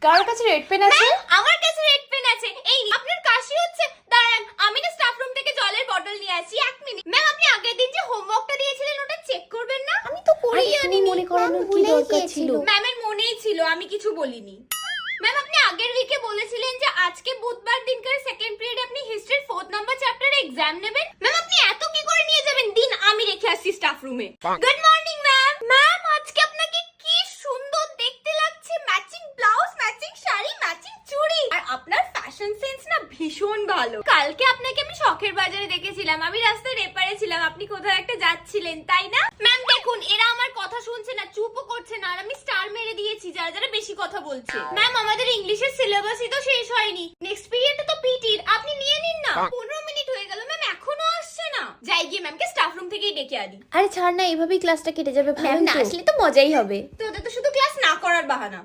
কার কাছে red pen আছে? আমার কাছে রেড পেন আছে। এই আপনার কাশি হচ্ছে, দাঁড়ান আমি না স্টাফ রুম থেকে জলের বটল নিয়ে আসি, 1 মিনিট। ম্যাম আপনি আগের দিন যে হোমওয়ার্কটা দিয়েছিলেন ওটা চেক করবেন না? আমি তো করেই আনি, মনে করানোর কি দরকার ছিল? ম্যামের মনেই ছিল, আমি কিছু বলিনি। ম্যাম আপনি আগের উইকে বলেছিলেন যে আজকে বুধবার দিনকার সেকেন্ড পিরিয়ডে আপনি হিস্ট্রির 4th নাম্বার চ্যাপ্টারে এক্সাম নেবেন। ম্যাম আপনি এত কি করে নিয়ে যাবেন? দিন আমি রেখে আসছি স্টাফ রুমে। Good morning ma'am. ম্যাম আজকে আপনাকে কি সুন্দর দেখতে লাগছে, matching blouse, matching sari, matching চুড়ি, আর আপনার ফ্যাশন সেন্স না ভীষণ ভালো। কালকে আপনাকে আমি শখের বাজারে দেখেছিলাম, আমি রাস্তায় রেপারে ছিলাম, আপনি কোথাও একটা যাচ্ছিলেন তাই না? ম্যাম দেখুন এরা আমার কথা শুনছে না, চুপও করছে না, আর আমি স্টার মেরে দিয়েছি যারা যারা বেশি কথা বলছে। ম্যাম আমাদের ইংলিশের সিলেবাসই তো শেষ হয়নি, নেক্সট পিরিয়ডে তো পিটির, আপনি নিয়ে নিন না। 15 মিনিট হয়ে গেল ম্যাম এখনো আসছে না। যাই গিয়ে ম্যামকে স্টাফ রুম থেকেই ডেকে আনি। আরে ছাড় না, এভাবেই ক্লাসটা কেটে যাবে। ম্যাম না আসলে তো মজাই হবে। তোদের তো শুধু ক্লাস না করার বাহানা।